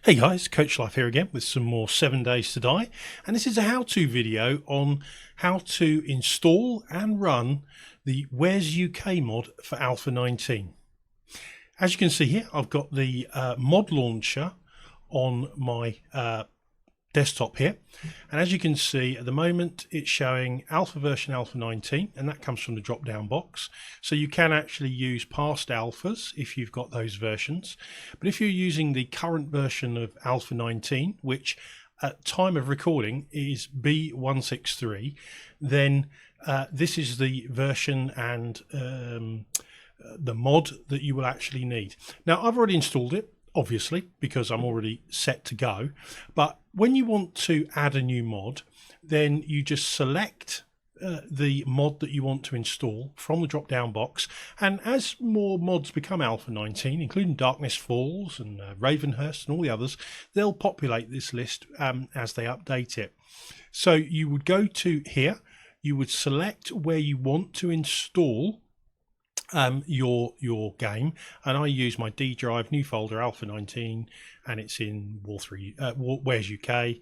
Hey guys, Coach Life here again with some more 7 Days to Die, and this is a how-to video on how to install and run the War3zUK mod for Alpha 19. As you can see here, I've got the mod launcher on my desktop here, and as you can see at the moment it's showing alpha version Alpha 19, and that comes from the drop down box, so you can actually use past alphas if you've got those versions. But if you're using the current version of Alpha 19, which at time of recording is B163, then this is the version and the mod that you will actually need. Now I've already installed it, obviously, because I'm already set to go. But when you want to add a new mod, then you just select the mod that you want to install from the drop down box, and as more mods become Alpha 19, including Darkness Falls and Ravenhurst and all the others, they'll populate this list as they update it. So you would go to here, you would select where you want to install your game, and I use my D drive, new folder Alpha 19, and it's in War3zUK,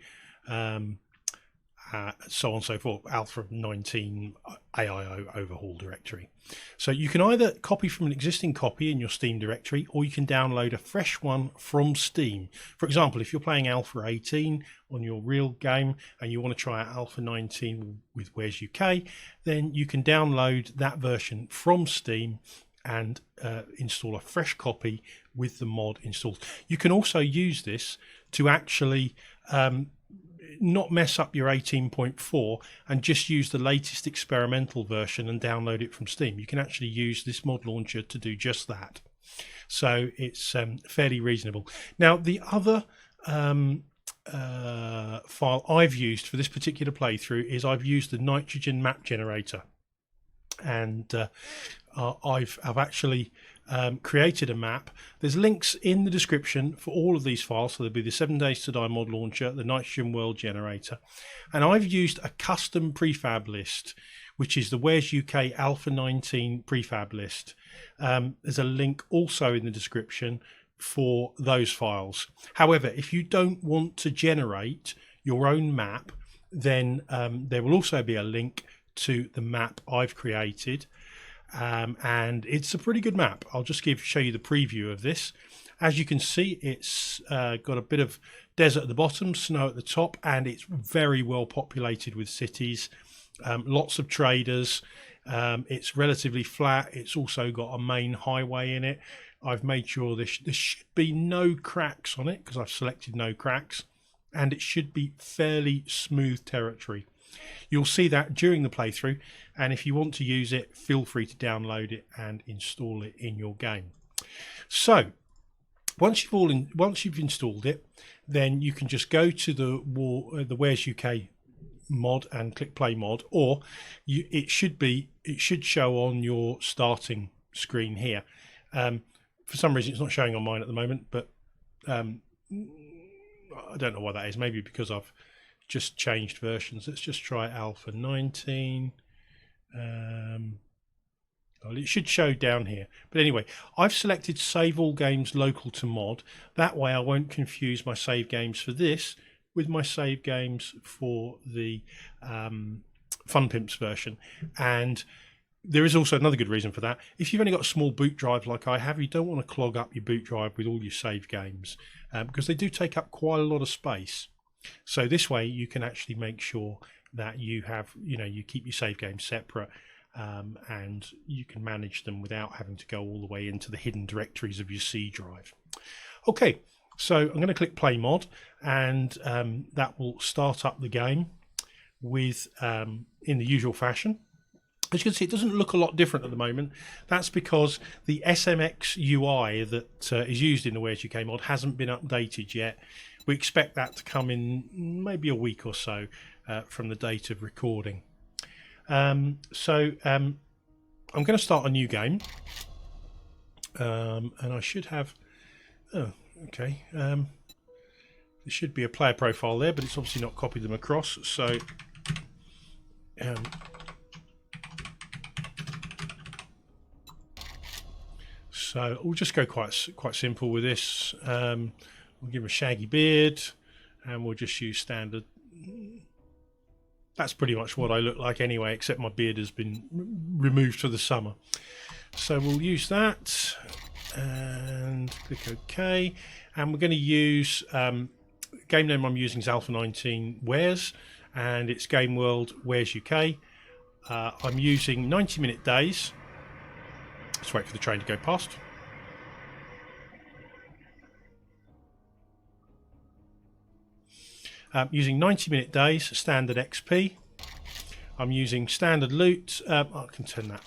so on and so forth, Alpha 19 AIO overhaul directory. So you can either copy from an existing copy in your Steam directory, or you can download a fresh one from Steam. For example, if you're playing Alpha 18 on your real game and you want to try out Alpha 19 with War3zUK, then you can download that version from Steam and install a fresh copy with the mod installed. You can also use this to actually not mess up your 18.4 and just use the latest experimental version and download it from Steam. You can actually use this mod launcher to do just that. So it's fairly reasonable. Now the other file I've used for this particular playthrough is I've used the nitrogen map generator, and I've actually created a map. There's links in the description for all of these files, so there'll be the 7 Days to Die mod launcher, the nitrogen world generator, and I've used a custom prefab list, which is the War3zUK Alpha 19 prefab list. There's a link also in the description for those files. However, if you don't want to generate your own map, then there will also be a link to the map I've created, and it's a pretty good map. I'll just show you the preview of this. As you can see, it's got a bit of desert at the bottom, snow at the top, and it's very well populated with cities, lots of traders. It's relatively flat. It's also got a main highway in it. I've made sure there should be no cracks on it because I've selected no cracks, and it should be fairly smooth territory. You'll see that during the playthrough, and if you want to use it, feel free to download it and install it in your game. So once you've installed it, then you can just go to the War3zUK mod and click play mod, or it should show on your starting screen here. For some reason it's not showing on mine at the moment, but I don't know why that is. Maybe because I've just changed versions. Let's just try Alpha 19. Well, it should show down here, but anyway, I've selected save all games local to mod. That way I won't confuse my save games for this with my save games for the Fun Pimps version. And there is also another good reason for that. If you've only got a small boot drive like I have, you don't want to clog up your boot drive with all your save games, because they do take up quite a lot of space. So this way you can actually make sure that you have, you keep your save games separate, and you can manage them without having to go all the way into the hidden directories of your C drive. Okay, so I'm going to click play mod, and that will start up the game with in the usual fashion. As you can see, it doesn't look a lot different at the moment. That's because the SMX UI that is used in the War3zUK mod hasn't been updated yet. We expect that to come in maybe a week or so from the date of recording. I'm going to start a new game, and I should have, there should be a player profile there, but it's obviously not copied them across. So we'll just go quite simple with this. We'll give him a shaggy beard, and we'll just use standard. That's pretty much what I look like anyway, except my beard has been removed for the summer. So we'll use that and click OK. And we're going to use game name I'm using is A19 Wares, and it's Game World War3zUK. I'm using 90-minute days. Let's wait for the train to go past. Using 90-minute days, standard XP. I'm using standard loot. I can turn that.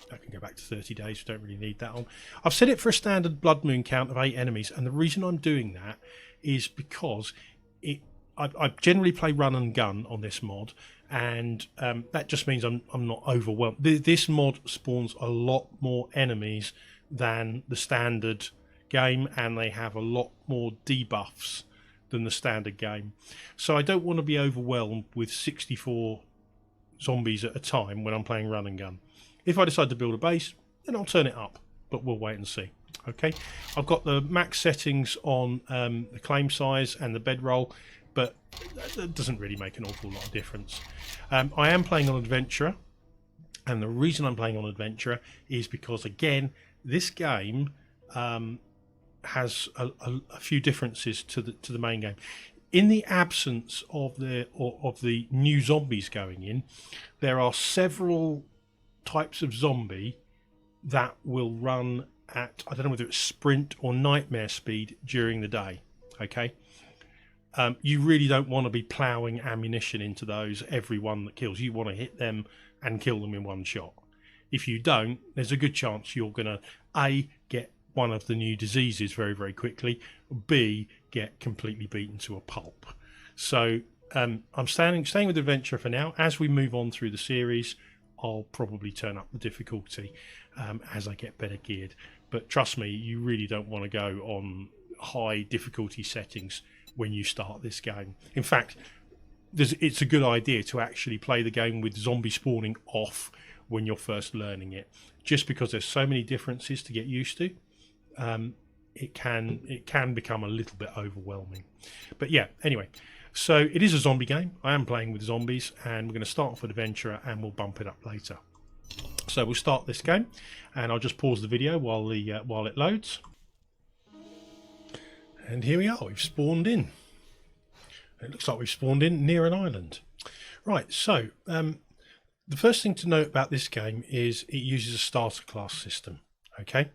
I can go back to 30 days. We don't really need that on. I've set it for a standard blood moon count of 8 enemies, and the reason I'm doing that is because I generally play run and gun on this mod, and that just means I'm not overwhelmed. This mod spawns a lot more enemies than the standard game, and they have a lot more debuffs than the standard game. So I don't want to be overwhelmed with 64 zombies at a time when I'm playing run and gun. If I decide to build a base, then I'll turn it up, but we'll wait and see. Okay, I've got the max settings on the claim size and the bedroll, but that doesn't really make an awful lot of difference. I am playing on Adventurer, and the reason I'm playing on Adventurer is because, again, this game has a few differences to the main game. In the absence of the new zombies going in, there are several types of zombie that will run at, I don't know whether it's sprint or nightmare speed during the day. Okay, you really don't want to be ploughing ammunition into those every one that kills. You want to hit them and kill them in one shot. If you don't, there's a good chance you're going to A, get one of the new diseases very, very quickly, B, get completely beaten to a pulp. So I'm staying with Adventure for now. As we move on through the series, I'll probably turn up the difficulty as I get better geared. But trust me, you really don't want to go on high difficulty settings when you start this game. In fact, it's a good idea to actually play the game with zombie spawning off when you're first learning it, just because there's so many differences to get used to. It can become a little bit overwhelming. But yeah, anyway, so it is a zombie game. I am playing with zombies, and we're going to start off with Adventurer, and we'll bump it up later. So we'll start this game, and I'll just pause the video while it loads. And here we are. We've spawned in. It looks like we've spawned in near an island. Right. So the first thing to note about this game is it uses a starter class system. Okay.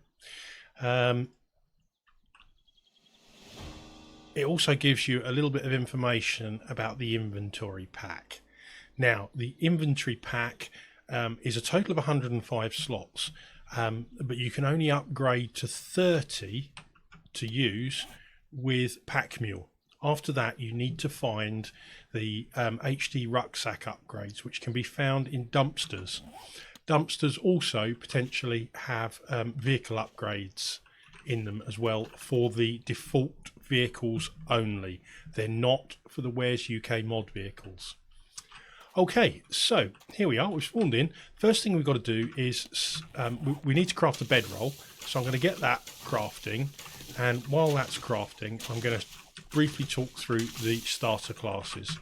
It also gives you a little bit of information about the inventory pack. Now, the inventory pack is a total of 105 slots, but you can only upgrade to 30 to use with Pack Mule. After that, you need to find the HD rucksack upgrades, which can be found in dumpsters. Dumpsters also potentially have vehicle upgrades in them as well for the default vehicles only. They're not for the War3zUK mod vehicles. Okay, so here we are. We've spawned in. First thing we've got to do is we need to craft a bedroll. So I'm going to get that crafting, and while that's crafting, I'm going to briefly talk through the starter classes.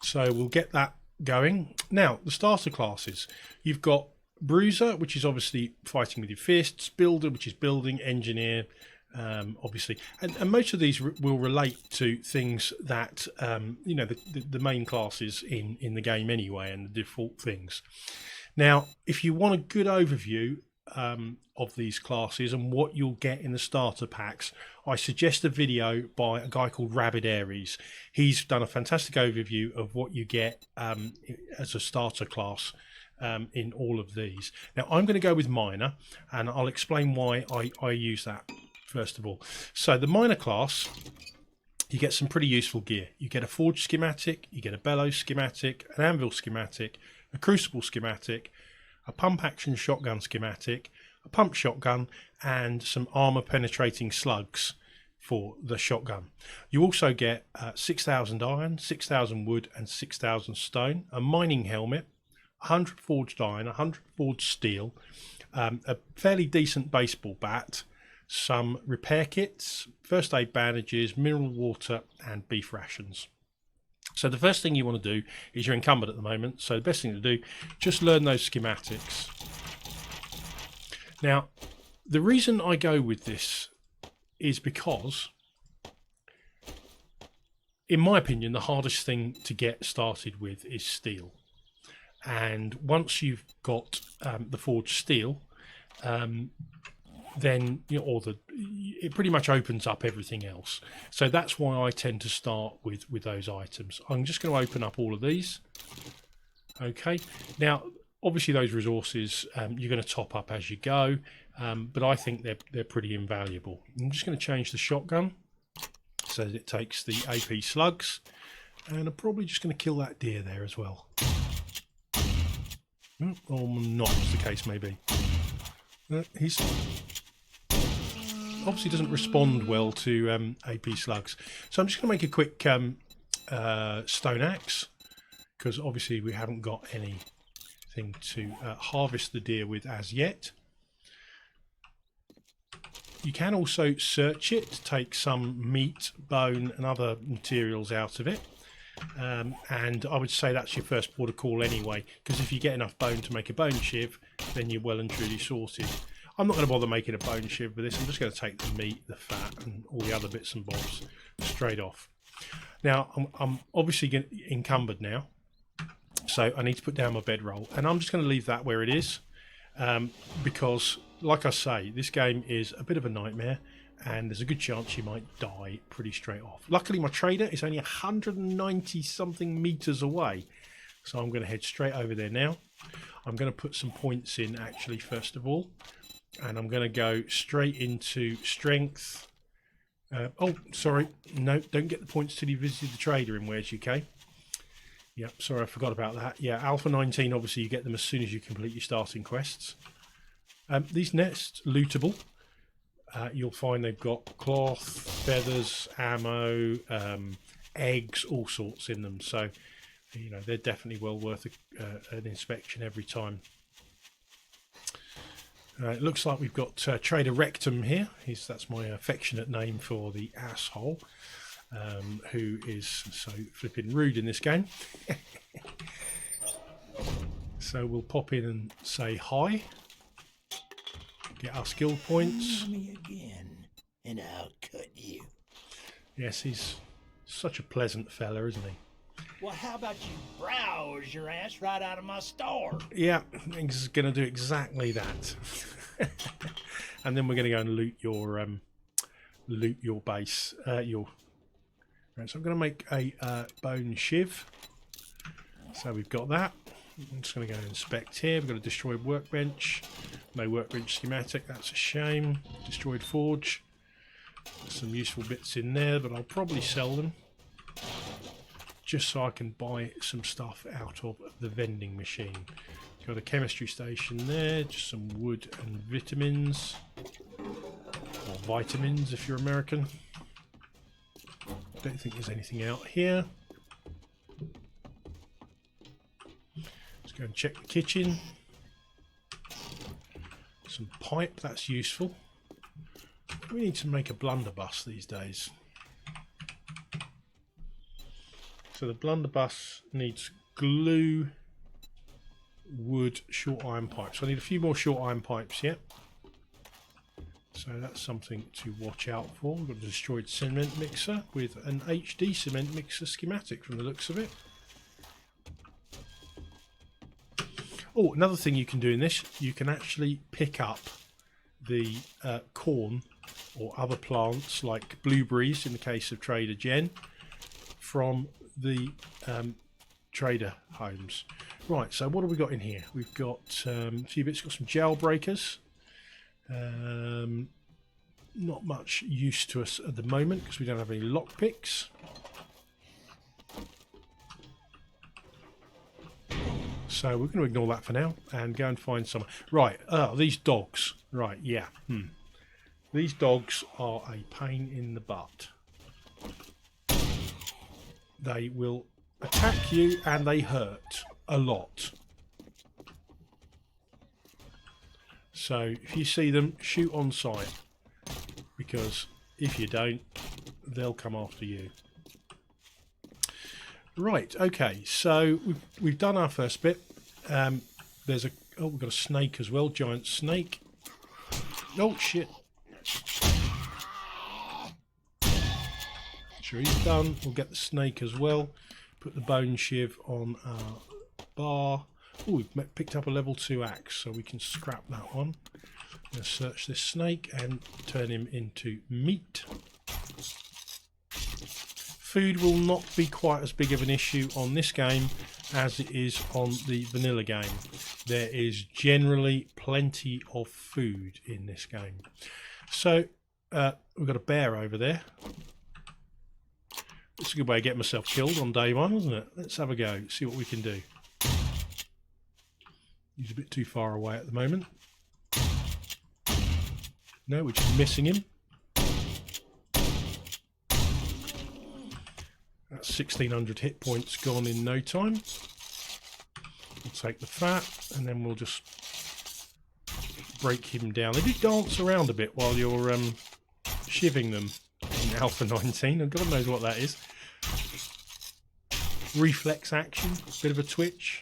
So we'll get that going. Now, the starter classes. You've got Bruiser, which is obviously fighting with your fists. Builder, which is building. Engineer, obviously, and most of these will relate to things that you know, the main classes in the game anyway, and the default things. Now, if you want a good overview of these classes and what you'll get in the starter packs, I suggest a video by a guy called Rabbit Aries. He's done a fantastic overview of what you get as a starter class in all of these. Now, I'm going to go with Miner, and I'll explain why I use that first of all. So the Miner class, you get some pretty useful gear. You get a forge schematic, you get a bellows schematic, an anvil schematic, a crucible schematic, a pump action shotgun schematic, a pump shotgun, and some armor penetrating slugs for the shotgun. You also get 6,000 iron, 6,000 wood, and 6,000 stone, a mining helmet, 100 forged iron, 100 forged steel, a fairly decent baseball bat, some repair kits, first aid bandages, mineral water, and beef rations. So the first thing you want to do is you're encumbered at the moment, so the best thing to do, just learn those schematics. Now, the reason I go with this is because, in my opinion, the hardest thing to get started with is steel. And once you've got the forged steel, then it pretty much opens up everything else. So that's why I tend to start with those items. I'm just going to open up all of these. Okay, now obviously those resources you're going to top up as you go, but I think they're pretty invaluable. I'm just going to change the shotgun so that it takes the AP slugs, and I'm probably just going to kill that deer there as well. Or not, as the case may be. He's obviously doesn't respond well to AP slugs, so I'm just going to make a quick stone axe, because obviously we haven't got anything to harvest the deer with as yet. You can also search it to take some meat, bone and other materials out of it, and I would say that's your first port of call anyway, because if you get enough bone to make a bone shiv, then you're well and truly sorted. I'm not going to bother making a bone shiv with this. I'm just going to take the meat, the fat and all the other bits and bobs straight off. Now I'm obviously encumbered now, so I need to put down my bedroll, and I'm just going to leave that where it is, because like I say, this game is a bit of a nightmare and there's a good chance you might die pretty straight off. Luckily my trader is only 190 something meters away, so I'm going to head straight over there now. I'm going to put some points in actually first of all, and I'm going to go straight into strength. Oh, sorry, no, don't get the points till you visited the trader in War3zUK. Yep, sorry, I forgot about that. Yeah, Alpha 19, obviously you get them as soon as you complete your starting quests. These nests, lootable. You'll find they've got cloth, feathers, ammo, eggs, all sorts in them. So, you know, they're definitely well worth an inspection every time. It looks like we've got Trader Rectum here. That's my affectionate name for the asshole, who is so flipping rude in this game. So we'll pop in and say hi. Get our skill points. Me again, and I'll cut you. Yes, he's such a pleasant fella, isn't he? Well, how about you browse your ass right out of my store? Yeah, he's going to do exactly that. And then we're going to go and loot your base. Right, so I'm going to make a bone shiv. So we've got that. I'm just going to go and inspect here. We've got a destroyed workbench. No workbench schematic. That's a shame. Destroyed forge. Some useful bits in there, but I'll probably sell them, just so I can buy some stuff out of the vending machine. Got a chemistry station there, just some wood and vitamins, or vitamins if you're American. Don't think there's anything out here. Let's go and check the kitchen. Some pipe, that's useful. We need to make a blunderbuss these days. So the blunderbuss needs glue, wood, short iron pipes. So I need a few more short iron pipes yet. So that's something to watch out for. We've got a destroyed cement mixer with an HD cement mixer schematic from the looks of it. Oh, another thing you can do in this, you can actually pick up the corn or other plants like blueberries in the case of Trader Jen from the trader homes. Right, so what have we got in here? We've got a few bits, got some jailbreakers. Not much use to us at the moment because we don't have any lockpicks. So we're going to ignore that for now and go and find some. Right, these dogs. Right, yeah. These dogs are a pain in the butt. They will attack you and they hurt a lot. So if you see them, shoot on sight. because if you don't, they'll come after you. Right, okay, so we've done our first bit. There's a... Oh, we've got a snake as well, giant snake. Oh, shit. Sure, he's done. We'll get the snake as well. Put the bone shiv on our bar. Oh, we've picked up a level 2 axe, so we can scrap that one. I'm going to search this snake and turn him into meat. Food will not be quite as big of an issue on this game as it is on the vanilla game. There is generally plenty of food in this game. So we've got a bear over there. It's a good way of getting myself killed on day one, isn't it? Let's have a go, see what we can do. He's a bit too far away at the moment. No, we're just missing him. That's 1600 hit points gone in no time. We'll take the fat and then we'll just break him down. They do dance around a bit while you're shivving them in Alpha 19, and God knows what that is. Reflex action, bit of a twitch.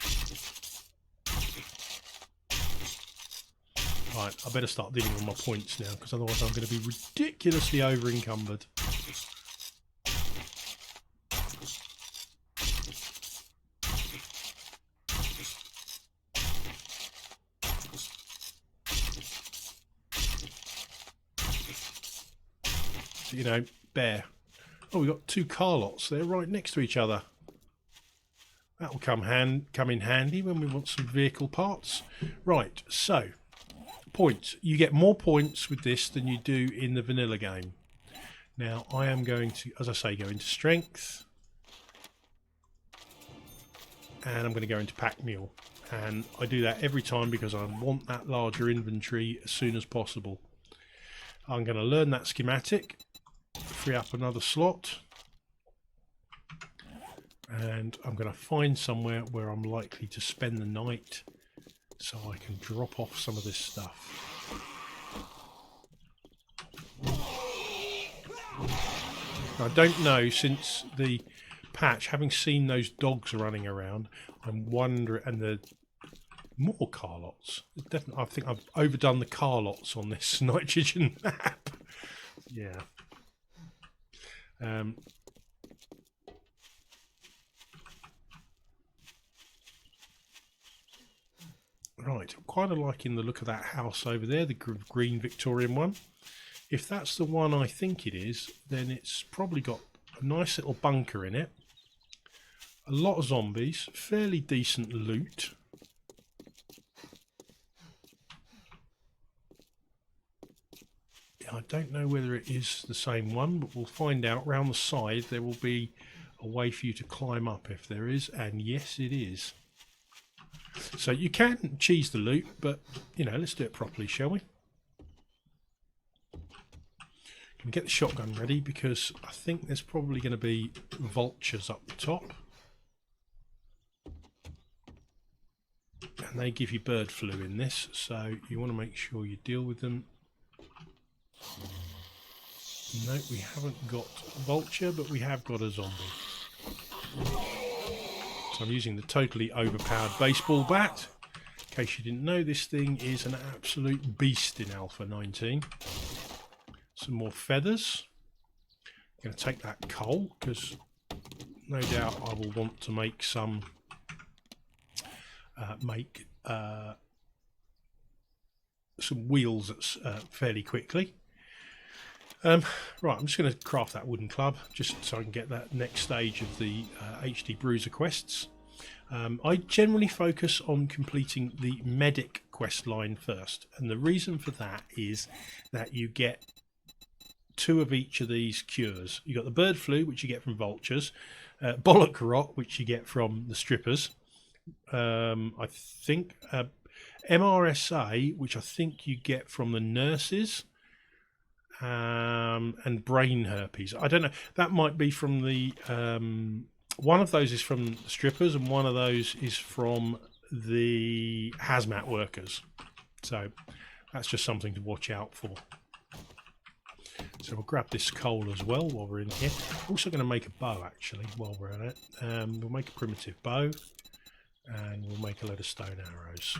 Right, I better start dealing with my points now, because otherwise I'm going to be ridiculously over encumbered. You know, bear. Oh, we've got 2 car lots there right next to each other. That will come in handy when we want some vehicle parts. Right, so points. You get more points with this than you do in the vanilla game. Now I am going to, as I say, go into strength, and I'm going to go into pack mule, and I do that every time because I want that larger inventory as soon as possible. I'm going to learn that schematic, free up another slot, and I'm going to find somewhere where I'm likely to spend the night so I can drop off some of this stuff. I don't know, since the patch, having seen those dogs running around, I'm wondering, and the more car lots. Definitely, I think I've overdone the car lots on this nitrogen map. Yeah. Right, I'm quite liking the look of that house over there, the green Victorian one. If that's the one I think it is, then it's probably got a nice little bunker in it. A lot of zombies, fairly decent loot. I don't know whether it is the same one, but we'll find out. Round the side there will be a way for you to climb up if there is, and yes it is. So you can cheese the loot, but you know, let's do it properly, shall we? Can get the shotgun ready because I think there's probably going to be vultures up the top. And they give you bird flu in this, so you want to make sure you deal with them. No, we haven't got a vulture, but we have got a zombie. So I'm using the totally overpowered baseball bat. In case you didn't know, this thing is an absolute beast in Alpha 19. Some more feathers. I'm going to take that coal, because no doubt I will want to make some wheels fairly quickly. Right, I'm just going to craft that wooden club just so I can get that next stage of the HD Bruiser quests. I generally focus on completing the medic quest line first, and the reason for that is that you get 2 of each of these cures. You got the bird flu, which you get from vultures, bollock rot, which you get from the strippers, I think MRSA, which I think you get from the nurses, and brain herpes. I don't know, that might be from the one of those is from the strippers and one of those is from the hazmat workers, so that's just something to watch out for. So we'll grab this coal as well while we're in here. Also going to make a bow actually while we're at it. We'll make a primitive bow and we'll make a load of stone arrows.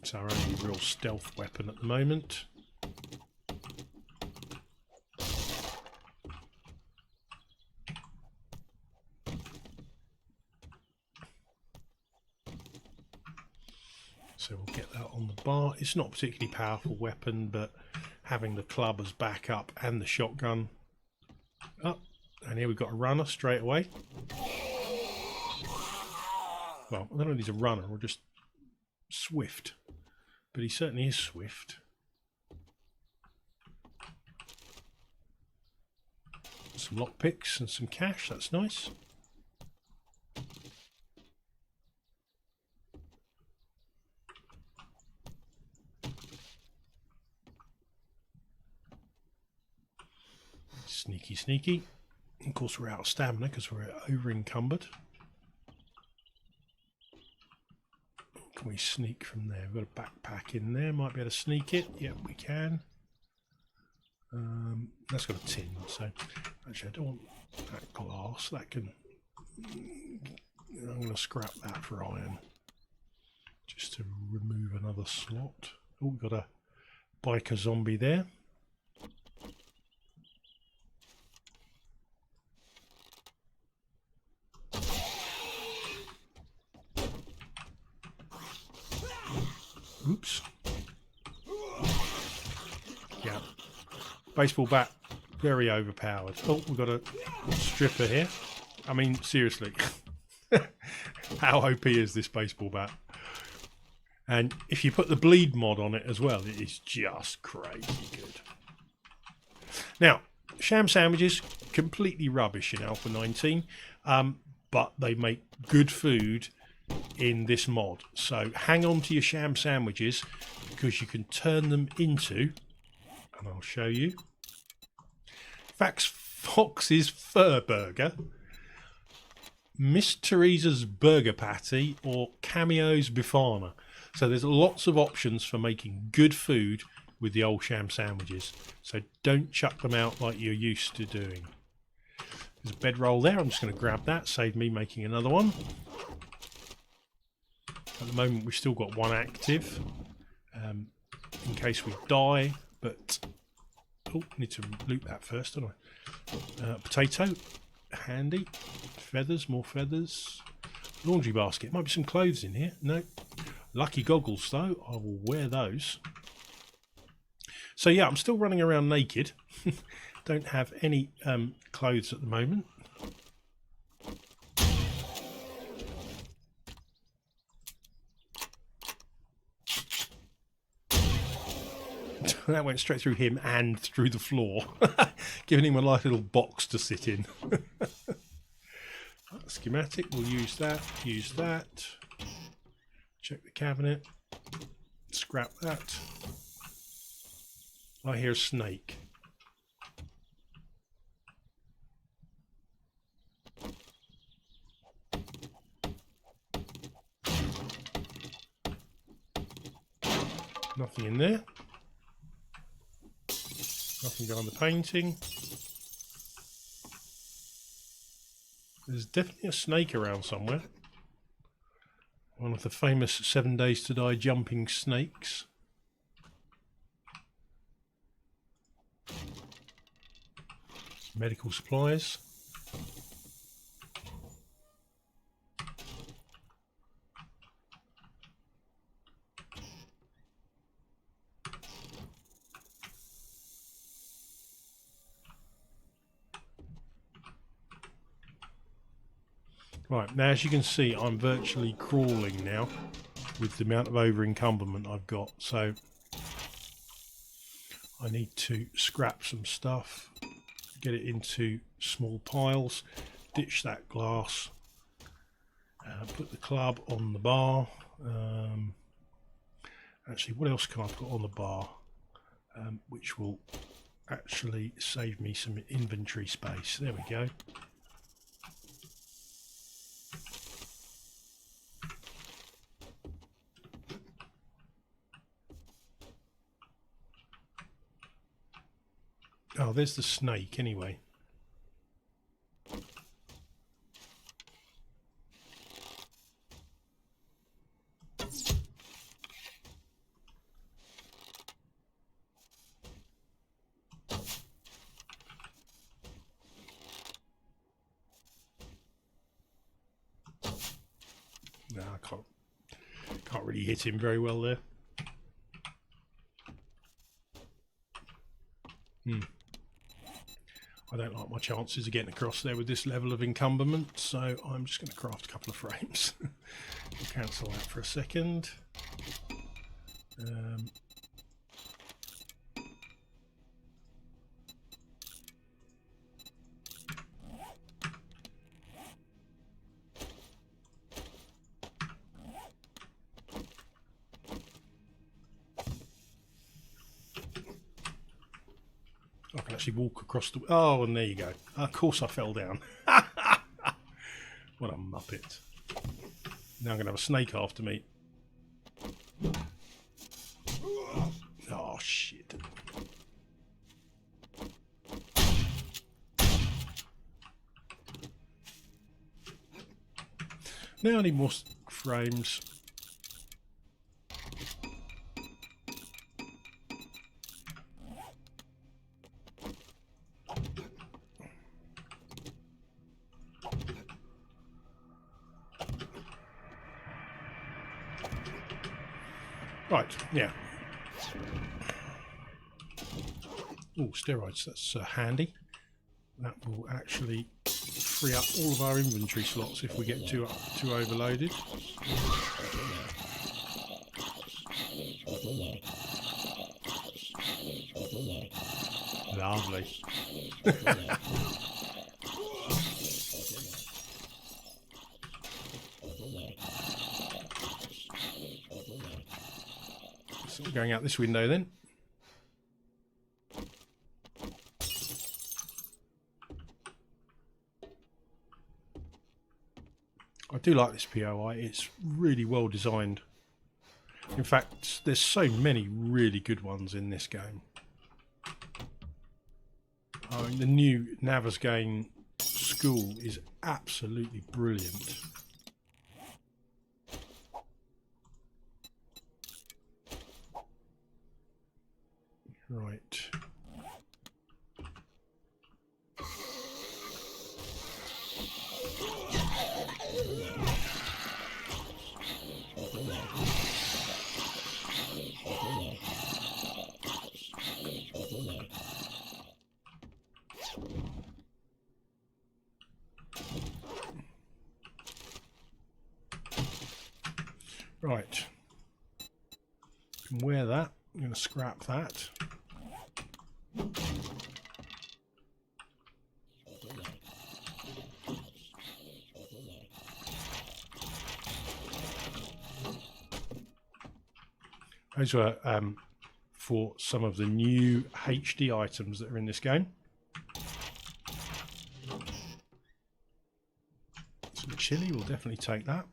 It's our only real stealth weapon at the moment. So we'll get that on the bar. It's not a particularly powerful weapon, but having the club as backup and the shotgun. Oh, and here we've got a runner straight away. Well, I don't know if he's a runner or just swift, but he certainly is swift. Some lockpicks and some cash, that's nice. Sneaky, sneaky. Of course, we're out of stamina because we're over encumbered. Can we sneak from there? We've got a backpack in there. Might be able to sneak it. Yep, we can. That's got a tin, so actually I don't want that glass. That can. I'm going to scrap that for iron, just to remove another slot. Oh, we've got a biker zombie there. Oops. Yeah. Baseball bat, very overpowered. Oh, we've got a stripper here. I mean, seriously. How OP is this baseball bat? And if you put the bleed mod on it as well, it is just crazy good. Now, sham sandwiches, completely rubbish in Alpha 19, but they make good food in this mod. So hang on to your sham sandwiches because you can turn them into, and I'll show you, Fox's Fur Burger, Miss Teresa's Burger Patty, or Cameo's Bifana. So there's lots of options for making good food with the old sham sandwiches. So don't chuck them out like you're used to doing. There's a bedroll there. I'm just going to grab that, save me making another one. At the moment we've still got one active in case we die, but oh, need to loot that first, don't I? Potato, handy. Feathers, more feathers. Laundry basket, might be some clothes in here. No. Lucky goggles though, I will wear those. So yeah, I'm still running around naked. Don't have any clothes at the moment. That went straight through him and through the floor, giving him a nice little box to sit in. Schematic, we'll use that, check the cabinet, scrap that. I hear a snake. Nothing in there. Nothing behind the painting. There's definitely a snake around somewhere. One of the famous 7 Days to Die jumping snakes. Medical supplies. Right, now as you can see, I'm virtually crawling now with the amount of over encumberment I've got, so I need to scrap some stuff, get it into small piles, ditch that glass, put the club on the bar. Actually, what else can I put on the bar which will actually save me some inventory space? There we go. Oh, there's the snake anyway. No, I can't really hit him very well there. I don't like my chances of getting across there with this level of encumberment, so I'm just going to craft a couple of frames. We'll cancel that for a second. I can actually walk across the... Oh, and there you go. Of course I fell down. What a muppet. Now I'm going to have a snake after me. Oh, shit. Now I need more frames. Right, yeah. Oh, steroids, that's handy. That will actually free up all of our inventory slots if we get too overloaded. Lovely. So we're going out this window then. I do like this POI, it's really well designed. In fact, there's so many really good ones in this game. I mean, the new Navezgane school is absolutely brilliant. Right. Right. Can wear that. I'm going to scrap that. Those were for some of the new HD items that are in this game. Some chili, we'll definitely take that.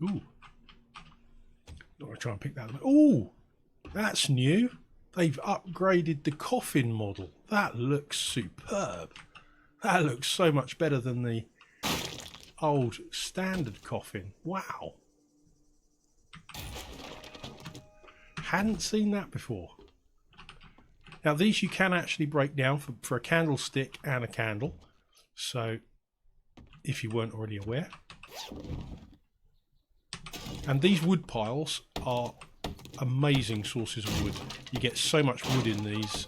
Ooh. I'm going to try and pick that up. Ooh, that's new. They've upgraded the coffin model. That looks superb. That looks so much better than the old standard coffin. Wow. Hadn't seen that before. Now these you can actually break down for a candlestick and a candle. So if you weren't already aware. And these wood piles are amazing sources of wood. You get so much wood in these.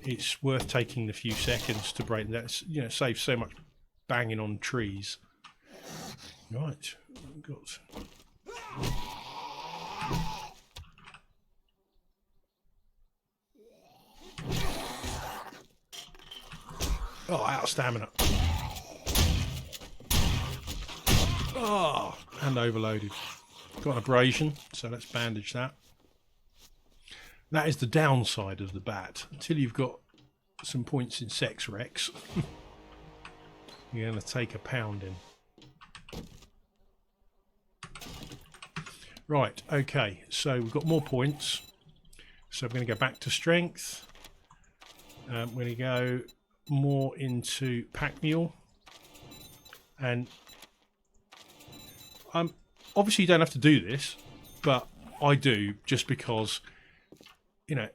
It's worth taking the few seconds to break them. That's, you know, saves so much banging on trees. Right, got. Oh, out of stamina. Oh, and overloaded. Got an abrasion, so let's bandage that. That is the downside of the bat. Until you've got some points in sex Rex, you're going to take a pounding. Right, okay, so we've got more points. So I'm going to go back to strength. I'm going to go more into pack mule. And obviously you don't have to do this, but I do just because, you know,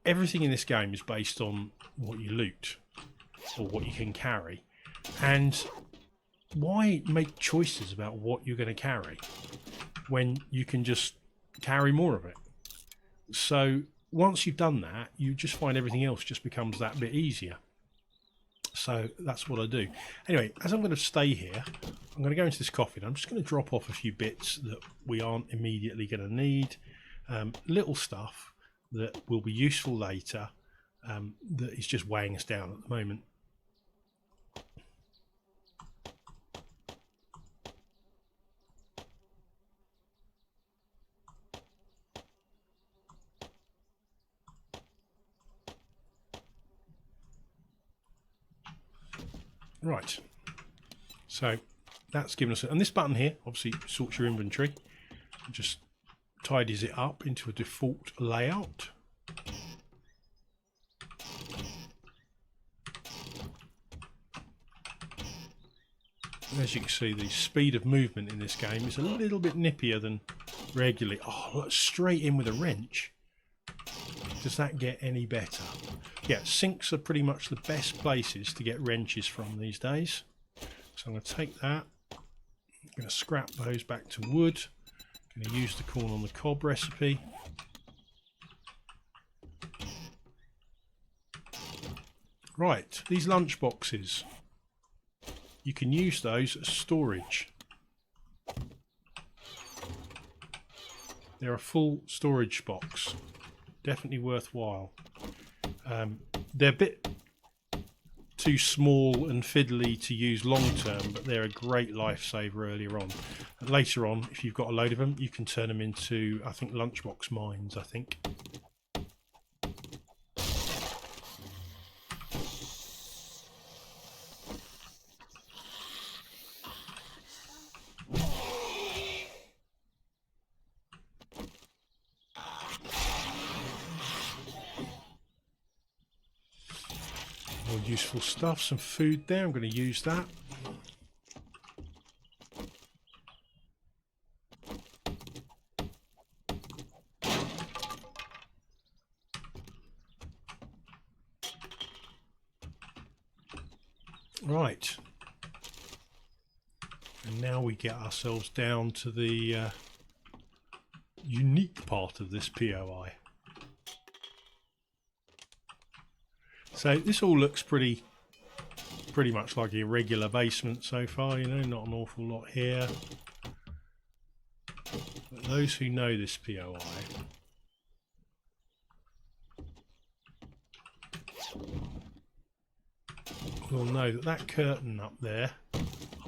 everything in this game is based on what you loot or what you can carry. And why make choices about what you're going to carry when you can just carry more of it? So once you've done that, you just find everything else just becomes that bit easier. So that's what I do. Anyway, as I'm going to stay here, I'm going to go into this coffin. I'm just going to drop off a few bits that we aren't immediately going to need. Little stuff that will be useful later, that is just weighing us down at the moment. Right, so that's given us, and this button here obviously sorts your inventory, just tidies it up into a default layout. As you can see, the speed of movement in this game is a little bit nippier than regularly. Oh, look, straight in with a wrench. Does that get any better? Yeah, sinks are pretty much the best places to get wrenches from these days. So I'm going to take that. I'm going to scrap those back to wood. I'm going to use the corn on the cob recipe. Right, these lunch boxes. You can use those as storage. They're a full storage box. Definitely worthwhile. They're a bit too small and fiddly to use long term, but they're a great lifesaver earlier on. And later on, if you've got a load of them, you can turn them into, I think, lunchbox mines, I think. More useful stuff, some food there, I'm going to use that. Right, and now we get ourselves down to the unique part of this POI. So this all looks pretty much like a regular basement so far, you know, not an awful lot here. But those who know this POI will know that that curtain up there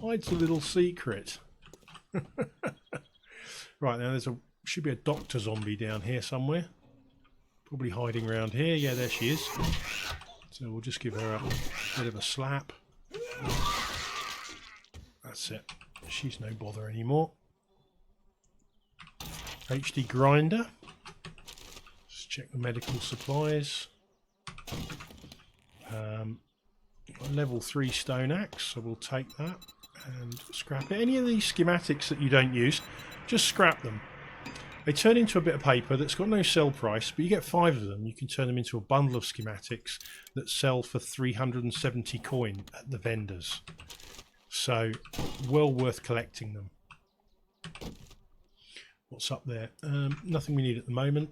hides a little secret. Right, now should be a doctor zombie down here somewhere. Probably hiding around here. Yeah, there she is. So we'll just give her a bit of a slap. That's it. She's no bother anymore. HD grinder. Let's check the medical supplies. Level 3 stone axe, so we'll take that and scrap it. Any of these schematics that you don't use, just scrap them. They turn into a bit of paper that's got no sell price, but you get 5 of them. You can turn them into a bundle of schematics that sell for 370 coin at the vendors. So, well worth collecting them. What's up there? Nothing we need at the moment.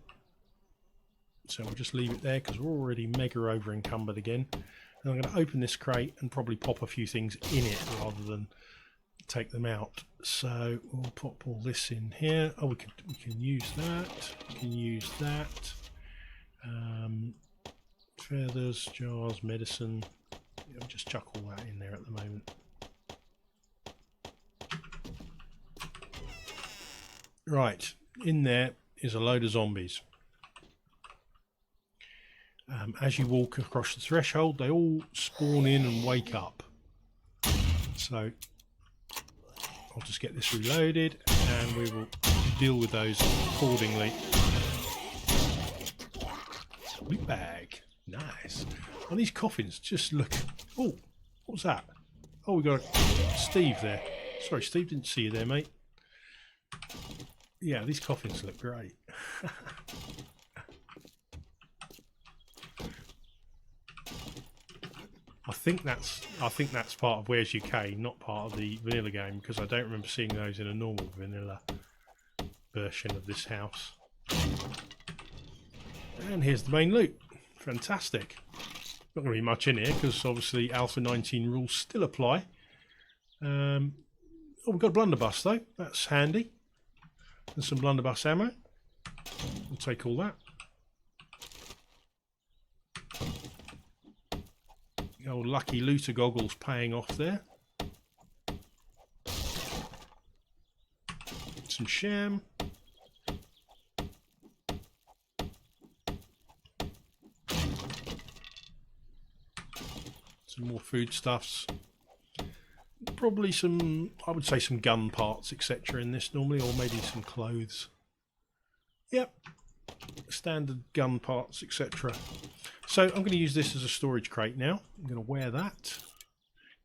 So we'll just leave it there because we're already mega over encumbered again. And I'm going to open this crate and probably pop a few things in it rather than take them out. So we'll pop all this in here. Oh, we can use that. We can use that. Feathers, jars, medicine. I'll just chuck all that in there at the moment. Right, in there is a load of zombies. As you walk across the threshold, they all spawn in and wake up. So I'll just get this reloaded and we will deal with those accordingly. Loot bag. Nice. And these coffins just look... Oh, what's that? Oh, we got Steve there. Sorry, Steve, didn't see you there, mate. Yeah, these coffins look great. I think that's part of War3zUK, not part of the vanilla game, because I don't remember seeing those in a normal vanilla version of this house. And here's the main loot. Fantastic. Not going to be much in here because obviously Alpha 19 rules still apply. Oh, we've got a blunderbuss though. That's handy. And some blunderbuss ammo. We'll take all that. The old lucky looter goggles paying off there. Some sham. Some more foodstuffs. Probably some, I would say some gun parts, etc. in this normally, or maybe some clothes. Yep. Standard gun parts, etc. So I'm going to use this as a storage crate now. I'm going to wear that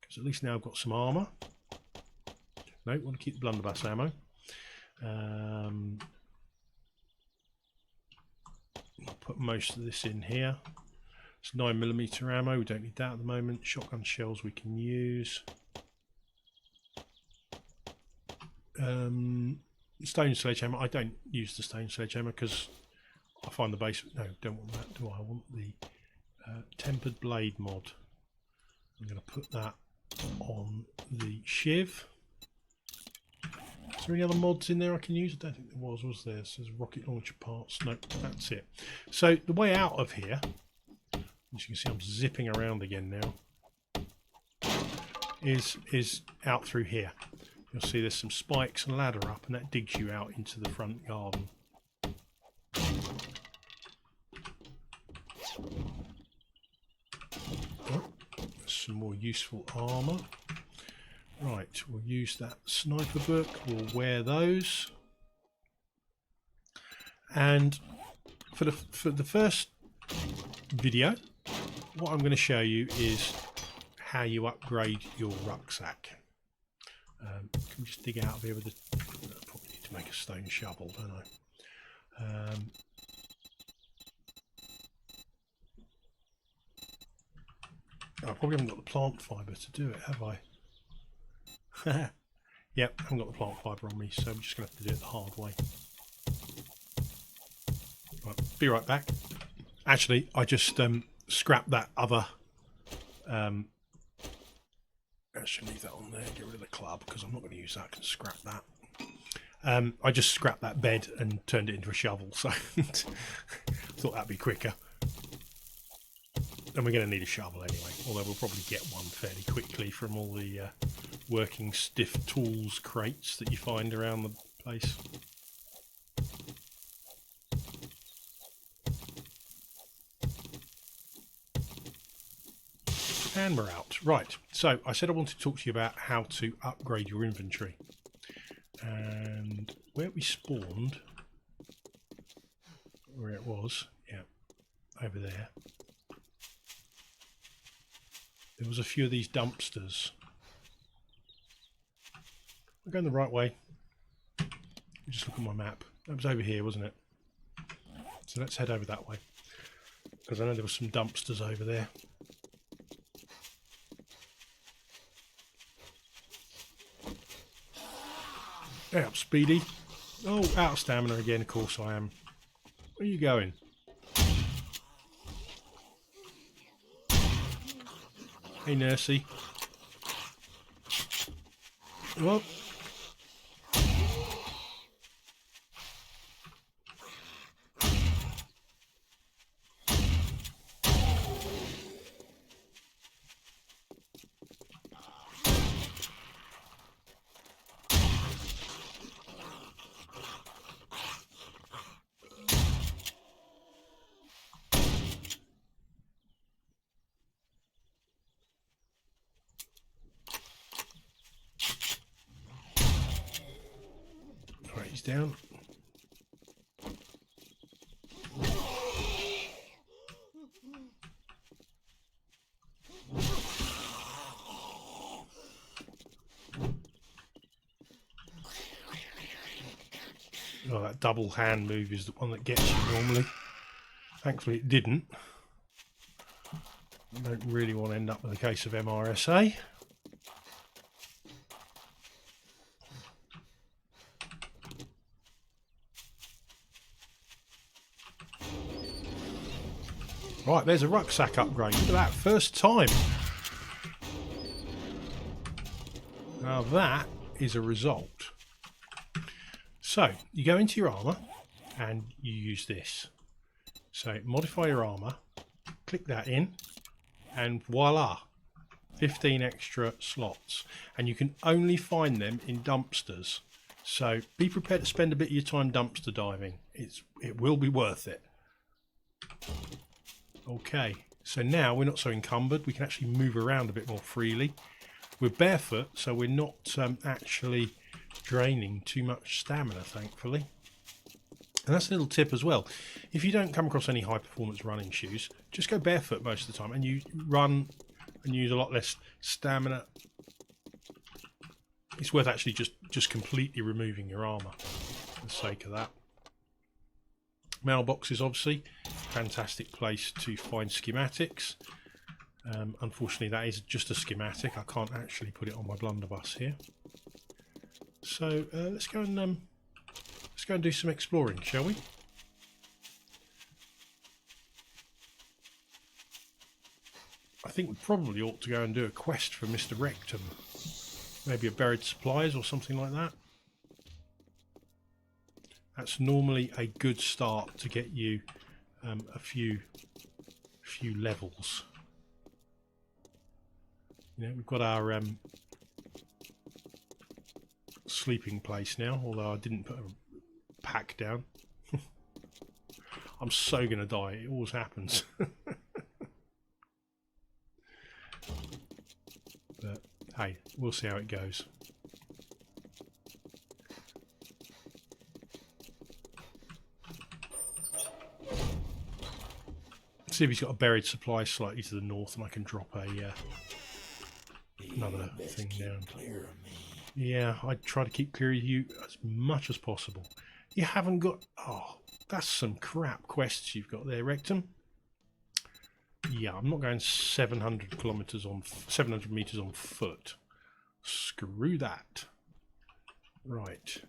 because at least now I've got some armour. No, I want to keep the blunderbuss ammo. I'll put most of this in here. It's 9mm ammo, we don't need that at the moment. Shotgun shells we can use. Stone sledgehammer, I don't use the stone sledgehammer because I find the base... No, don't want that, do I? I want the tempered blade mod. I'm going to put that on the shiv. Is there any other mods in there I can use? I don't think there was there? It says rocket launcher parts. No, that's it. So the way out of here, as you can see I'm zipping around again now, is out through here. You'll see there's some spikes and ladder up, and that digs you out into the front garden. Oh, there's some more useful armour. Right, we'll use that sniper book, we'll wear those. And for the first video, what I'm going to show you is how you upgrade your rucksack. Can we just dig out of here with the... I probably need to make a stone shovel, don't I? I probably haven't got the plant fibre to do it, have I? Yep, I haven't got the plant fibre on me, so I'm just going to have to do it the hard way. Right, be right back. Actually, I just scrapped that other... I should leave that on there, get rid of the club, because I'm not going to use that, I can scrap that. I just scrapped that bed and turned it into a shovel, so thought that'd be quicker. And we're going to need a shovel anyway, although we'll probably get one fairly quickly from all the working stiff tools crates that you find around the place. And we're out. Right, so I said I wanted to talk to you about how to upgrade your inventory. And where we spawned, where it was, yeah, over there, there was a few of these dumpsters. We're going the right way. Just look at my map. That was over here, wasn't it? So let's head over that way, because I know there were some dumpsters over there. Hey up, Speedy. Oh, out of stamina again, of course I am. Where are you going? Hey, Nursey. Well. down. Oh, that double hand move is the one that gets you normally. Thankfully it didn't. I don't really want to end up with a case of MRSA. Right, there's a rucksack upgrade. Look at that, first time. Now that is a result. So, you go into your armour and you use this. So, modify your armour, click that in, and voila, 15 extra slots. And you can only find them in dumpsters. So, be prepared to spend a bit of your time dumpster diving. It will be worth it. Okay, so now we're not so encumbered. We can actually move around a bit more freely. We're barefoot, so we're not actually draining too much stamina, thankfully. And that's a little tip as well. If you don't come across any high performance running shoes, just go barefoot most of the time and you run and use a lot less stamina. It's worth actually just completely removing your armour for the sake of that. Mailboxes, obviously, fantastic place to find schematics. Unfortunately, that is just a schematic. I can't actually put it on my blunderbuss here. So let's go and do some exploring, shall we? I think we probably ought to go and do a quest for Mr. Rectum. Maybe a buried supplies or something like that. That's normally a good start to get you a few levels. You know, we've got our sleeping place now, although I didn't put a pack down. I'm so gonna die, it always happens. But hey, we'll see how it goes. See if he's got a buried supply slightly to the north, and I can drop a another thing down. Yeah, I try to keep clear of you as much as possible. You haven't got... Oh, that's some crap quests you've got there, Rectum. Yeah, I'm not going 700 meters on foot. Screw that. Right.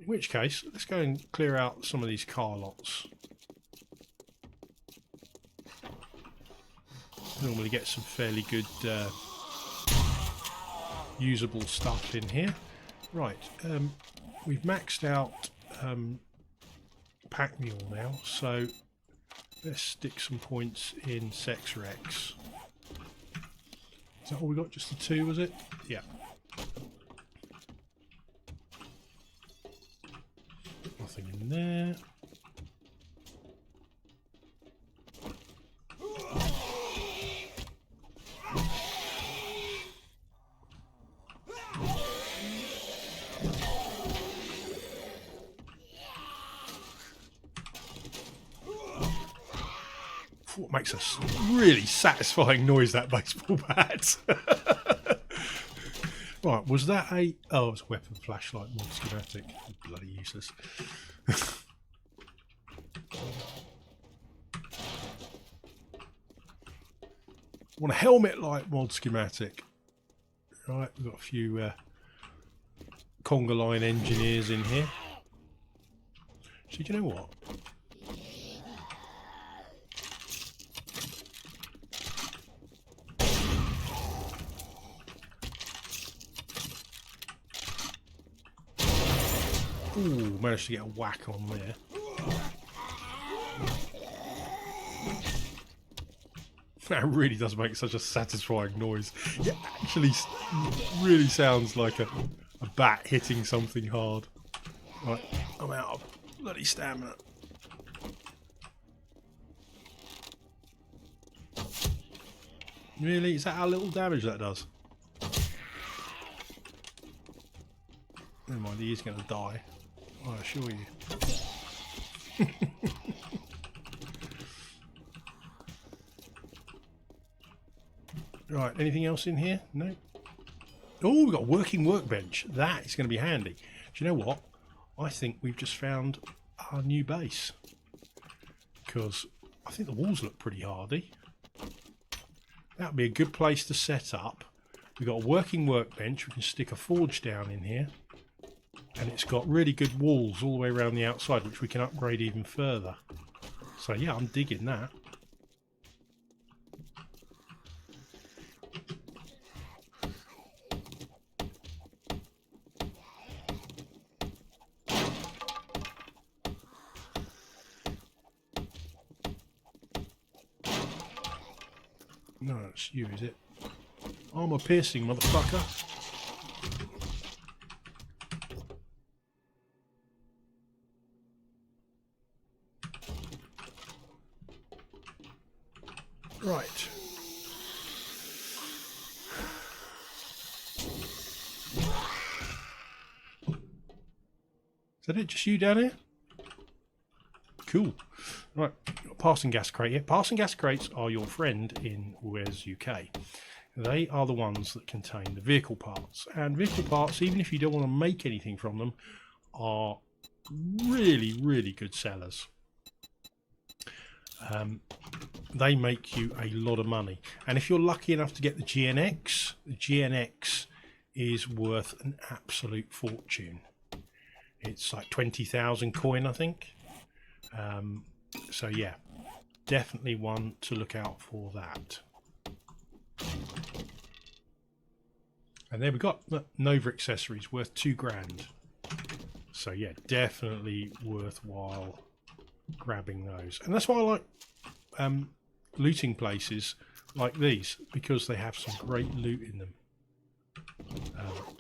In which case, let's go and clear out some of these car lots. Normally get some fairly good usable stuff in here. Right, we've maxed out pack mule now, so let's stick some points in Sex Rex. Is that all we got? Just the two, was it? Yeah. Nothing in there. What makes a really satisfying noise, that baseball bat. Right, was that a... Oh, it's a weapon flashlight mod schematic. Bloody useless. Want a helmet light mod schematic. Right, we've got a few conga line engineers in here. So do you know what? Ooh, managed to get a whack on there. That really does make such a satisfying noise. It actually really sounds like a bat hitting something hard. Right, I'm out of bloody stamina. Really? Is that how little damage that does? Never mind, he is going to die, I assure you. Right, anything else in here? No. Oh, we've got a working workbench. That is going to be handy. Do you know what? I think we've just found our new base. Because I think the walls look pretty hardy. That would be a good place to set up. We've got a working workbench. We can stick a forge down in here. And it's got really good walls all the way around the outside, which we can upgrade even further. So yeah, I'm digging that. No, it's you, is it? Armor piercing, motherfucker. Right. Is that it? Just you down here? Cool. Right. Passing gas crate here. Passing gas crates are your friend in War3zUK. They are the ones that contain the vehicle parts. And vehicle parts, even if you don't want to make anything from them, are really, really good sellers. They make you a lot of money. And if you're lucky enough to get the GNX is worth an absolute fortune. It's like 20,000 coin, I think. So yeah, definitely one to look out for that. And there we got Nova accessories worth 2 grand. So yeah, definitely worthwhile grabbing those. And that's why I like looting places like these, because they have some great loot in them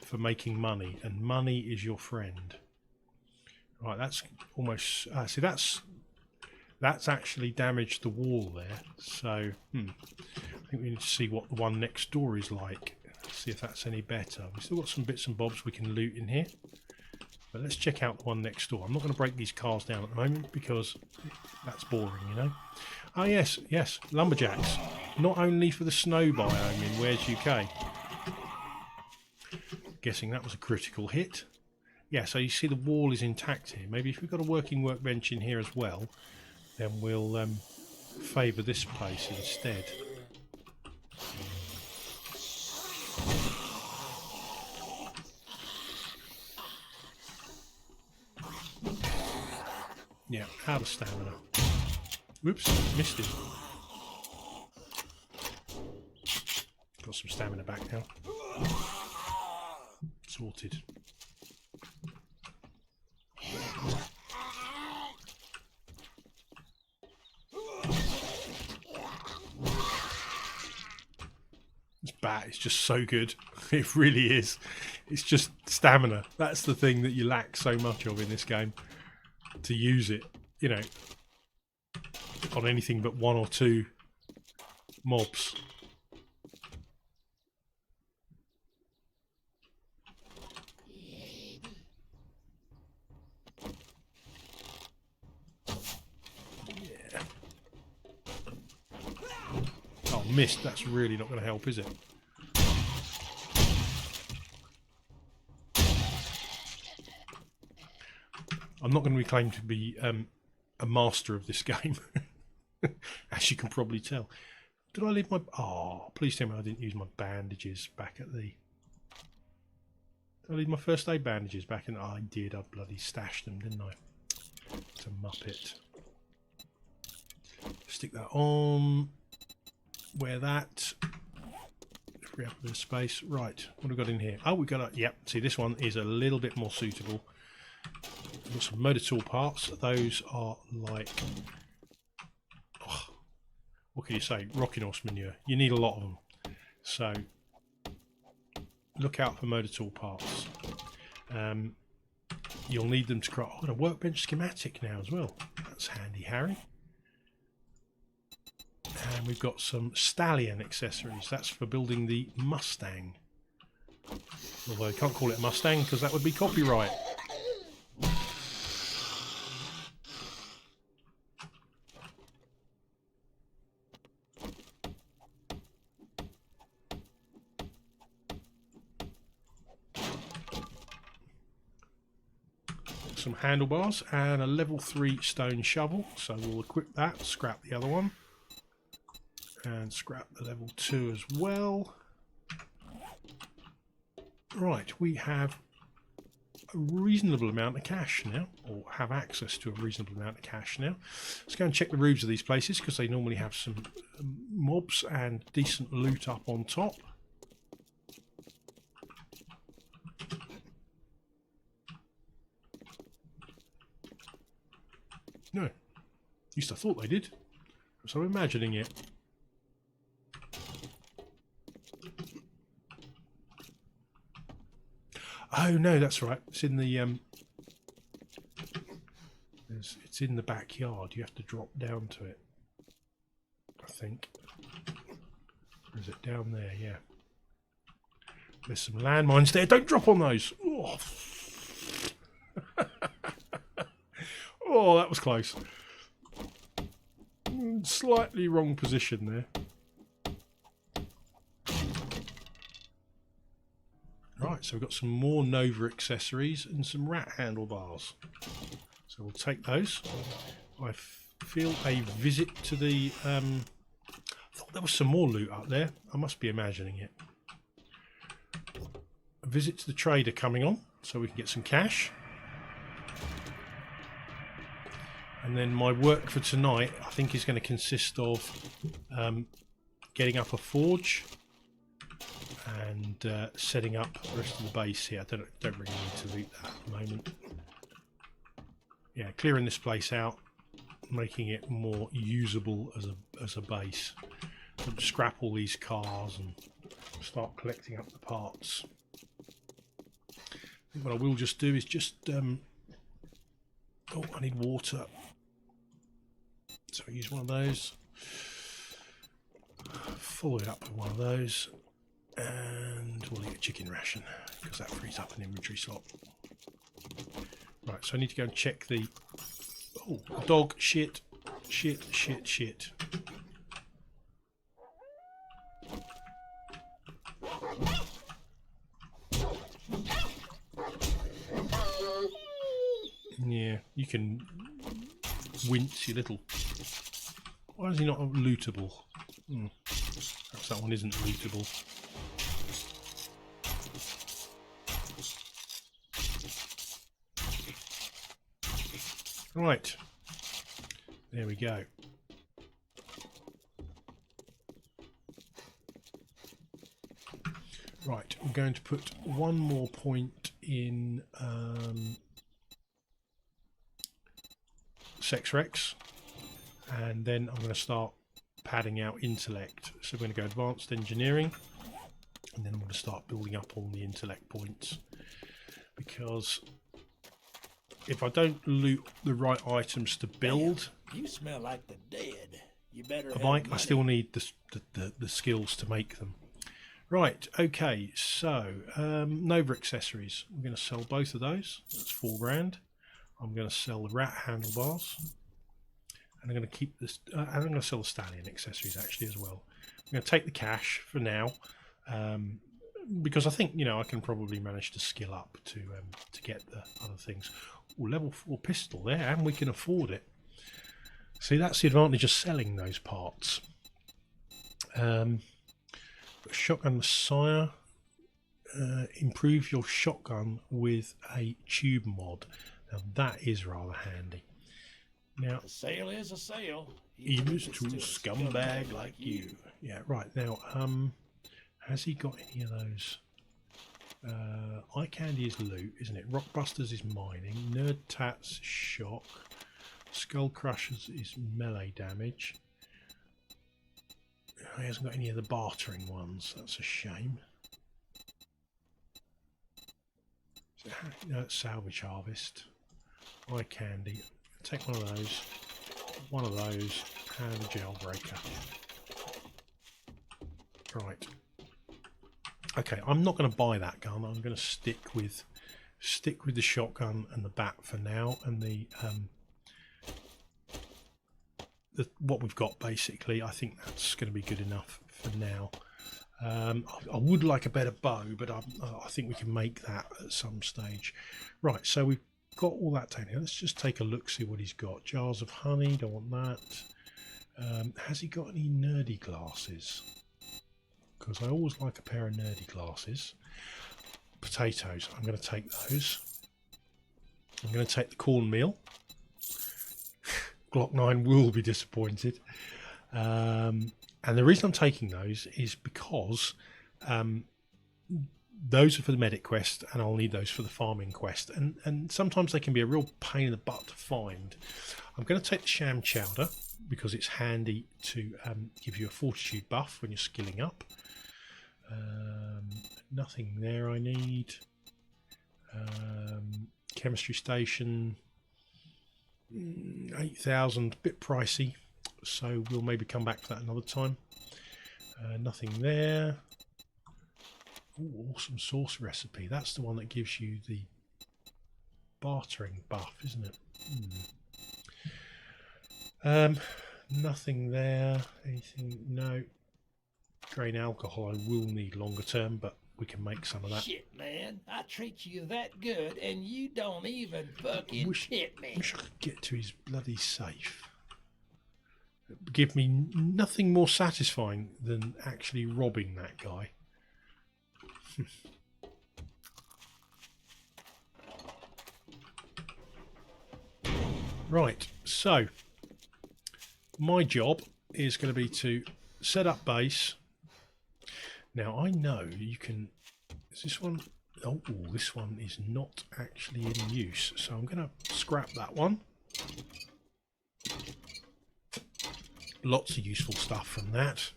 for making money, and money is your friend. Right, that's almost see, that's actually damaged the wall there. So I think we need to see what the one next door is like, see if that's any better. We've still got some bits and bobs we can loot in here, but let's check out the one next door. I'm not going to break these cars down at the moment because that's boring, you know. Oh yes, yes, lumberjacks. Not only for the snow biome in War3zUK. Guessing that was a critical hit. Yeah, so you see the wall is intact here. Maybe if we've got a working workbench in here as well, then we'll favour this place instead. Yeah, out of stamina. Whoops, missed it. Got some stamina back now. Sorted. This bat is just so good. It really is. It's just stamina. That's the thing that you lack so much of in this game. To use it, you know, on anything but 1 or 2 mobs. Yeah. Oh, missed. That's really not going to help, is it? I'm not going to claim to be a master of this game, as you can probably tell. Did I leave my... Oh, please tell me I didn't use my bandages back at the... Did I leave my first aid bandages back in... Oh, I did. I bloody stashed them, didn't I? It's a muppet. Stick that on. Wear that. Free up a bit of space. Right, what have we got in here? Oh, we've got a... Yep, see, this one is a little bit more suitable. We've got some motor tool parts. Those are like... Oh, what can you say? Rocking horse manure. You need a lot of them. So, look out for motor tool parts. You'll need them to craft... Oh, a workbench schematic now as well. That's handy, Harry. And we've got some stallion accessories. That's for building the Mustang. Although I can't call it a Mustang because that would be copyright. Some handlebars and a level 3 stone shovel, so we'll equip that, scrap the other one, and scrap the level 2 as well. Right, we have a reasonable amount of cash now, or have access to a reasonable amount of cash now. Let's go and check the roofs of these places because they normally have some mobs and decent loot up on top. No, at least I thought they did, so I'm imagining it. Oh no, that's right. It's in the it's in the backyard. You have to drop down to it, I think. Or is it down there? Yeah. There's some landmines there. Don't drop on those. Oh, oh, that was close. Slightly wrong position there. Right, so we've got some more Nova accessories and some rat handlebars. So we'll take those. I feel a visit to the... I thought there was some more loot up there. I must be imagining it. A visit to the trader coming on, so we can get some cash. And then my work for tonight, I think, is going to consist of getting up a forge and setting up the rest of the base here. I don't really need to loot that at the moment. Yeah, clearing this place out, making it more usable as a base. So scrap all these cars and start collecting up the parts. I think what I will just do is just oh, I need water. So I use one of those. Follow it up with one of those. And we'll eat a chicken ration because that frees up an inventory slot. Right, so I need to go and check the... Oh, dog shit. Shit. Yeah, you can wince your little... Why is he not lootable? Perhaps that one isn't lootable. Right, there we go. Right, I'm going to put one more point in Sex Rex, and then I'm going to start padding out intellect. So we're going to go advanced engineering, and then I'm going to start building up all the intellect points, because if I don't loot the right items to build, you smell like the dead. You better a have bike, I money. still need the skills to make them. Right, okay, so Nova accessories. I'm going to sell both of those. That's $4 grand. I'm going to sell the rat handlebars, and I'm going to keep this. And I'm going to sell the stallion accessories actually as well. I'm going to take the cash for now, because I think, you know, I can probably manage to skill up to get the other things. Ooh, level 4 pistol there, and we can afford it. See, that's the advantage of selling those parts. Shotgun Messiah. Improve your shotgun with a tube mod. Now that is rather handy. Now, A sale is a sale. even to a scumbag like you. Yeah, right. Now, has he got any of those? Eye Candy is loot, isn't it? Rockbusters is mining. Nerd Tats shock. Skull Crushers is melee damage. He hasn't got any of the bartering ones. That's a shame. So, no, salvage harvest. Eye Candy. Take one of those, and a jailbreaker. Right. Okay, I'm not going to buy that gun. I'm going to stick with the shotgun and the bat for now, and the what we've got basically. I think that's going to be good enough for now. I would like a better bow, but I think we can make that at some stage. Right, so we've got all that down here. Let's just take a look, see what he's got. Jars of honey, don't want that. Has he got any nerdy glasses? Because I always like a pair of nerdy glasses. Potatoes, I'm going to take those. I'm going to take the cornmeal. Glock 9 will be disappointed. And the reason I'm taking those is because those are for the medic quest, and I'll need those for the farming quest. And sometimes they can be a real pain in the butt to find. I'm going to take the sham chowder because it's handy to give you a fortitude buff when you're skilling up. Nothing there I need. Chemistry station, 8,000, bit pricey, so we'll maybe come back to that another time. Nothing there. Ooh, awesome sauce recipe. That's the one that gives you the bartering buff, isn't it? Nothing there. Anything? No. Grain alcohol I will need longer term, but we can make some of that. Shit, man. I treat you that good, and you don't even fucking tip me. Wish I could get to his bloody safe. Give me nothing more satisfying than actually robbing that guy. Right, so my job is going to be to set up base. Now I know you can. Is this one? Oh, this one is not actually in use, so I'm going to scrap that one. Lots of useful stuff from that.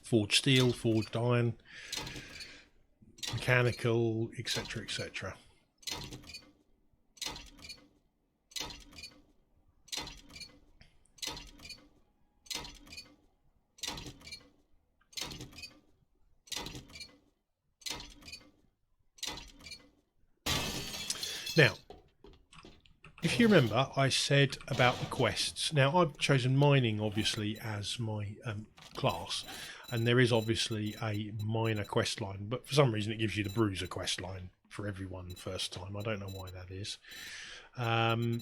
Forged steel, forged iron, mechanical, etc., etc. Now, if you remember, I said about the quests. Now, I've chosen mining, obviously, as my class, and there is obviously a miner quest line, but for some reason it gives you the bruiser quest line for everyone first time. I don't know why that is. Oh,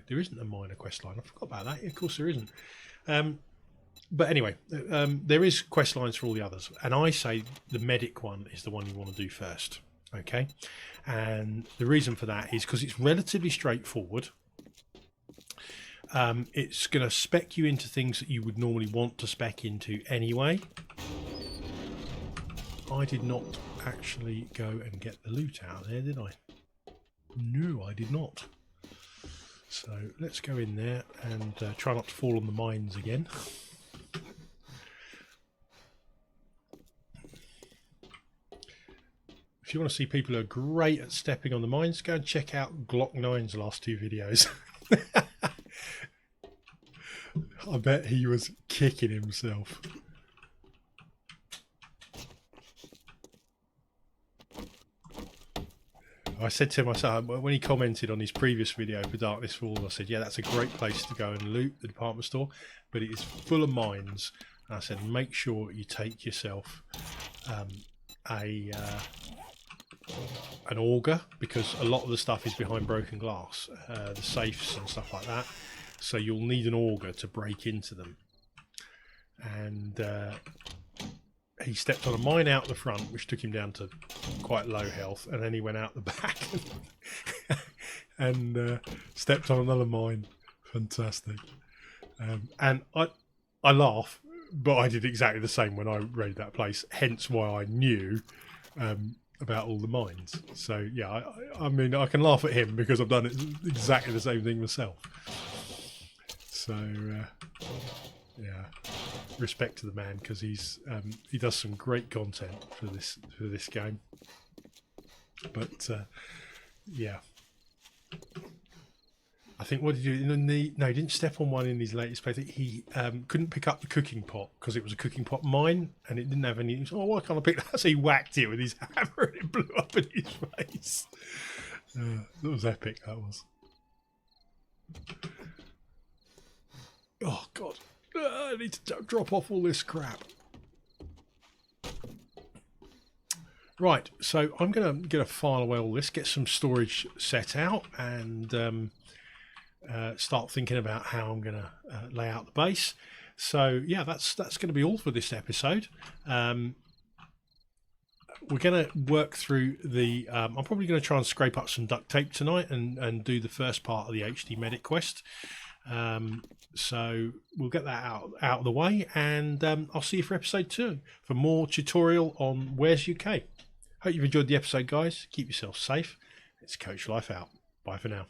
there isn't a miner quest line. I forgot about that. Of course there isn't. But anyway, there is quest lines for all the others, and I say the medic one is the one you want to do first. Okay, and the reason for that is because it's relatively straightforward. It's going to spec you into things that you would normally want to spec into anyway. I did not actually go and get the loot out there, did I? No, I did not. So let's go in there and try not to fall on the mines again. If you want to see people who are great at stepping on the mines, go and check out Glock 9's last two videos. I bet he was kicking himself. I said to myself, when he commented on his previous video for Darkness Falls, I said, yeah, that's a great place to go and loot, the department store, but it is full of mines. And I said, make sure you take yourself an auger, because a lot of the stuff is behind broken glass, the safes and stuff like that, so you'll need an auger to break into them. And he stepped on a mine out the front, which took him down to quite low health, and then he went out the back and stepped on another mine. Fantastic. And I laugh, but I did exactly the same when I raided that place, hence why I knew about all the mines. So yeah, I mean, I can laugh at him because I've done exactly the same thing myself. So yeah, respect to the man, because he does some great content for this game. But yeah, I think what did he do? No, he didn't step on one in his latest play. He couldn't pick up the cooking pot because it was a cooking pot mine and it didn't have any. He was, oh, why can't I pick that? So he whacked it with his hammer and it blew up in his face. That was epic, that was. Oh, God. I need to drop off all this crap. Right, so I'm going to file away all this, get some storage set out, and start thinking about how I'm going to lay out the base. So yeah, that's going to be all for this episode. We're going to work through the. I'm probably going to try and scrape up some duct tape tonight and do the first part of the HD Medic quest. So we'll get that out of the way, and I'll see you for episode 2 for more tutorial on War3zUK. Hope you've enjoyed the episode, guys. Keep yourself safe. It's Coach Life out. Bye for now.